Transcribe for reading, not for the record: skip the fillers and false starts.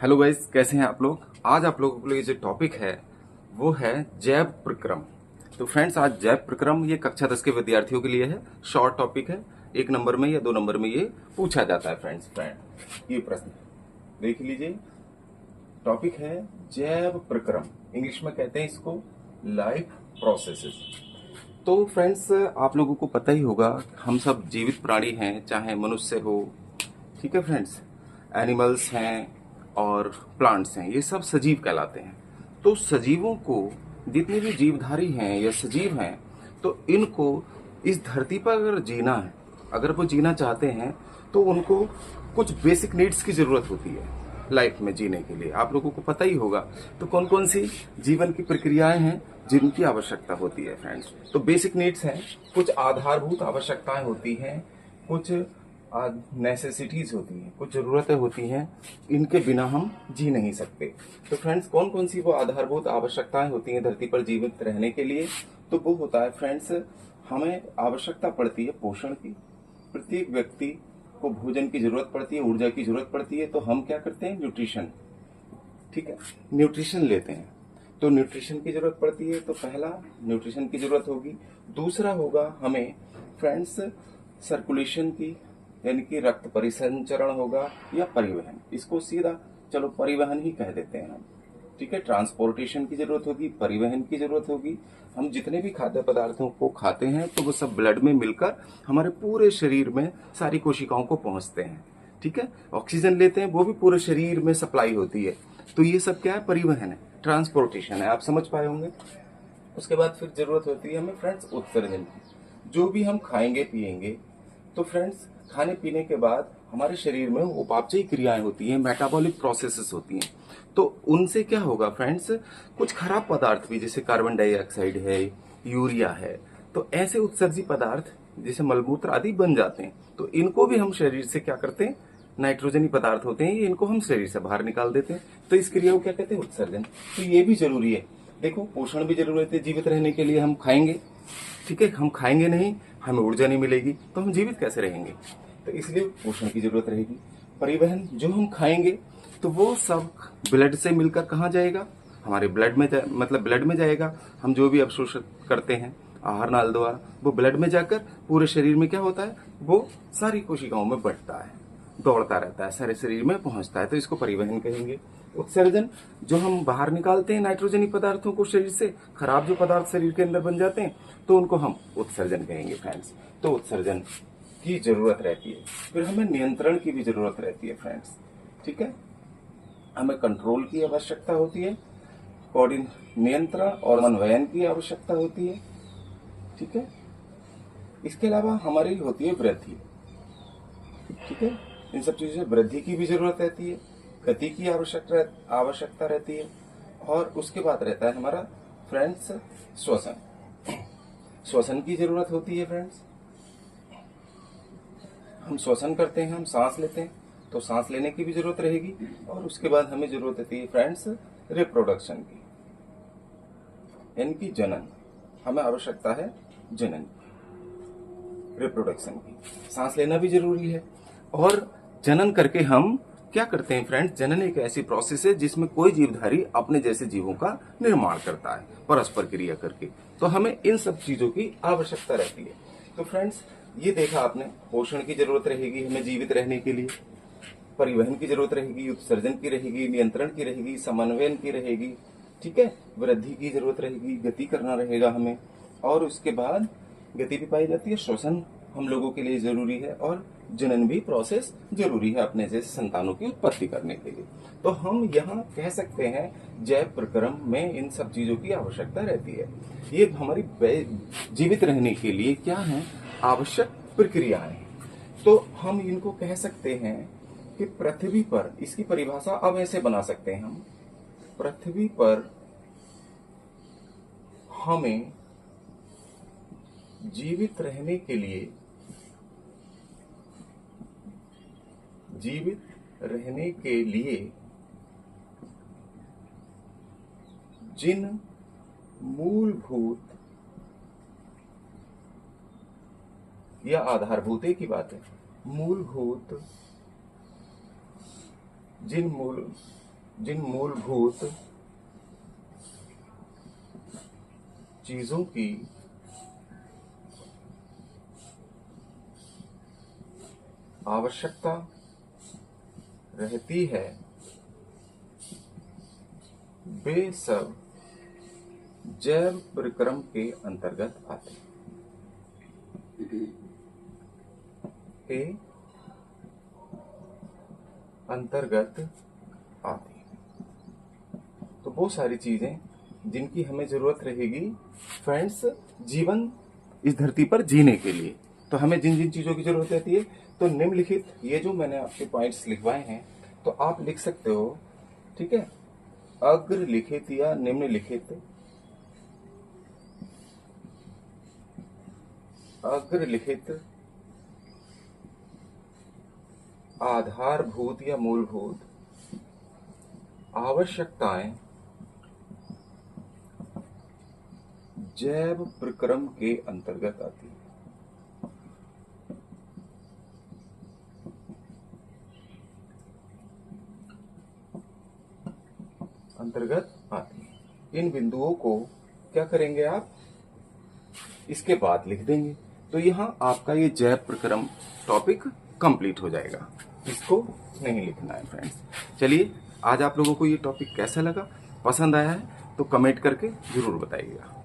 Hello guys, कैसे हैं आप लोग। आज आप लोगों के लिए जो टॉपिक है वो है जैव प्रक्रम। तो फ्रेंड्स, आज जैव प्रक्रम ये कक्षा 10 के विद्यार्थियों के लिए है। शॉर्ट टॉपिक है, 1 नंबर में या 2 नंबर में ये पूछा जाता है। फ्रेंड ये प्रश्न देख लीजिए। टॉपिक है जैव प्रक्रम, इंग्लिश में कहते हैं इसको लाइफ प्रोसेसेस। तो फ्रेंड्स, आप लोगों को पता ही होगा, हम सब जीवित प्राणी हैं, चाहे मनुष्य हो, ठीक है फ्रेंड्स, एनिमल्स हैं और प्लांट्स हैं, ये सब सजीव कहलाते हैं। तो सजीवों को, जितने भी जीवधारी हैं या सजीव हैं, तो इनको इस धरती पर अगर जीना है, अगर वो जीना चाहते हैं, तो उनको कुछ बेसिक नीड्स की जरूरत होती है लाइफ में जीने के लिए। आप लोगों को पता ही होगा। तो कौन कौन सी जीवन की प्रक्रियाएं हैं जिनकी आवश्यकता होती है फ्रेंड्स। तो बेसिक नीड्स हैं, कुछ आधारभूत आवश्यकताएं होती हैं, कुछ नेसेसिटीज होती हैं, कुछ जरूरतें होती हैं, इनके बिना हम जी नहीं सकते। तो फ्रेंड्स, कौन कौन सी वो आधारभूत आवश्यकताएं होती हैं धरती पर जीवित रहने के लिए। तो वो होता है फ्रेंड्स, हमें आवश्यकता पड़ती है पोषण की। प्रत्येक व्यक्ति को भोजन की जरूरत पड़ती है, ऊर्जा की जरूरत पड़ती है। तो हम क्या करते हैं, न्यूट्रिशन, ठीक है, न्यूट्रिशन लेते हैं। तो न्यूट्रिशन की जरूरत पड़ती है, तो पहला न्यूट्रिशन की जरूरत होगी। दूसरा होगा हमें फ्रेंड्स सर्कुलेशन की, यानी कि रक्त परिसंचरण होगा या परिवहन, इसको सीधा चलो परिवहन ही कह देते हैं हम, ठीक है। ट्रांसपोर्टेशन की जरूरत होगी, परिवहन की जरूरत होगी। हम जितने भी खाद्य पदार्थों को खाते हैं तो वो सब ब्लड में मिलकर हमारे पूरे शरीर में सारी कोशिकाओं को पहुंचते हैं, ठीक है। ऑक्सीजन लेते हैं, वो भी पूरे शरीर में सप्लाई होती है। तो ये सब क्या है, परिवहन है, ट्रांसपोर्टेशन है, आप समझ पाए होंगे। उसके बाद फिर जरूरत होती है हमें फ्रेंड्स उत्सर्जन की। जो भी हम खाएंगे पिएंगे, तो फ्रेंड्स खाने पीने के बाद हमारे शरीर में उपापचयी क्रियाएं होती हैं, मेटाबॉलिक प्रोसेसेस होती हैं। तो उनसे क्या होगा फ्रेंड्स, कुछ खराब पदार्थ भी, जैसे कार्बन डाइऑक्साइड है, यूरिया है, तो ऐसे उत्सर्जित पदार्थ जैसे मलमूत्र आदि बन जाते हैं। तो इनको भी हम शरीर से क्या करते हैं, नाइट्रोजनी पदार्थ होते हैं, इनको हम शरीर से बाहर निकाल देते हैं। तो इस क्रिया को क्या कहते हैं, उत्सर्जन। तो ये भी जरूरी है। देखो, पोषण भी जरूरत है जीवित रहने के लिए। हम खाएंगे, ठीक है, हम खाएंगे नहीं, हमें ऊर्जा नहीं मिलेगी, तो हम जीवित कैसे रहेंगे। तो इसलिए पोषण की जरूरत रहेगी। परिवहन, जो हम खाएंगे तो वो सब ब्लड से मिलकर कहाँ जाएगा, हमारे ब्लड में मतलब ब्लड में जाएगा। हम जो भी अवशोषित करते हैं आहार नाल द्वारा, वो ब्लड में जाकर पूरे शरीर में क्या होता है, वो सारी कोशिकाओं में बढ़ता है, दौड़ता रहता है, सारे शरीर में पहुंचता है। तो इसको परिवहन कहेंगे। उत्सर्जन, जो हम बाहर निकालते हैं नाइट्रोजनी पदार्थों को शरीर से, खराब जो पदार्थ शरीर के अंदर बन जाते हैं, तो उनको हम उत्सर्जन कहेंगे फ्रेंड्स। तो उत्सर्जन की जरूरत रहती है। फिर हमें नियंत्रण की भी जरूरत रहती है फ्रेंड्स, ठीक है। हमें कंट्रोल की आवश्यकता होती है, नियंत्रण और समन्वयन की आवश्यकता होती है, ठीक है। इसके अलावा हमारी होती है वृद्धि, ठीक है। इन सब चीजों से वृद्धि की भी जरूरत रहती है, गति की आवश्यकता रहती है। और उसके बाद रहता है हमारा फ्रेंड्स श्वसन। श्वसन की जरूरत होती है फ्रेंड्स। हम श्वसन करते हैं, हम सांस लेते हैं, तो सांस लेने की भी जरूरत रहेगी। और उसके बाद हमें जरूरत रहती है फ्रेंड्स रिप्रोडक्शन की, यानी कि जनन। हमें आवश्यकता है जनन, रिप्रोडक्शन की। सांस लेना भी जरूरी है। और जनन करके हम क्या करते हैं फ्रेंड्स, जनन एक ऐसी प्रोसेस है जिसमें कोई जीवधारी अपने जैसे जीवों का निर्माण करता है परस्पर क्रिया करके। तो हमें इन सब चीजों की आवश्यकता रहती है। तो फ्रेंड्स, ये देखा आपने, पोषण की जरूरत रहेगी हमें जीवित रहने के लिए, परिवहन की जरूरत रहेगी, उत्सर्जन की रहेगी, नियंत्रण की रहेगी, समन्वयन की रहेगी, ठीक है। वृद्धि की जरूरत रहेगी, गति करना रहेगा हमें। और उसके बाद गति भी पाई जाती है, श्वसन हम लोगों के लिए जरूरी है, और जनन भी प्रोसेस जरूरी है अपने जैसे संतानों की उत्पत्ति करने के लिए। तो हम यहाँ कह सकते हैं जैव प्रक्रम में इन सब चीजों की आवश्यकता रहती है। ये हमारी जीवित रहने के लिए क्या है, आवश्यक प्रक्रियाएं। तो हम इनको कह सकते हैं कि पृथ्वी पर, इसकी परिभाषा अब ऐसे बना सकते हैं हम, पृथ्वी पर हमें जीवित रहने के लिए, जिन मूलभूत या आधारभूत, की बात है, मूलभूत जिन जिन मूलभूत चीजों की आवश्यकता रहती है वे सब जैव प्रक्रम के अंतर्गत आते आते। तो वो सारी चीजें जिनकी हमें जरूरत रहेगी फ्रेंड्स जीवन इस धरती पर जीने के लिए, तो हमें जिन जिन चीजों की जरूरत रहती है, तो निम्नलिखित ये जो मैंने आपके पॉइंट्स लिखवाए हैं तो आप लिख सकते हो, ठीक है। अग्रलिखित या निम्नलिखित आधारभूत या मूलभूत आवश्यकताएं जैव प्रक्रम के अंतर्गत आती है। इन बिंदुओं को क्या करेंगे आप, इसके बाद लिख देंगे। तो यहां आपका ये जैव प्रक्रम टॉपिक कंप्लीट हो जाएगा, इसको नहीं लिखना है फ्रेंड्स। चलिए, आज आप लोगों को ये टॉपिक कैसा लगा, पसंद आया है तो कमेंट करके जरूर बताइएगा।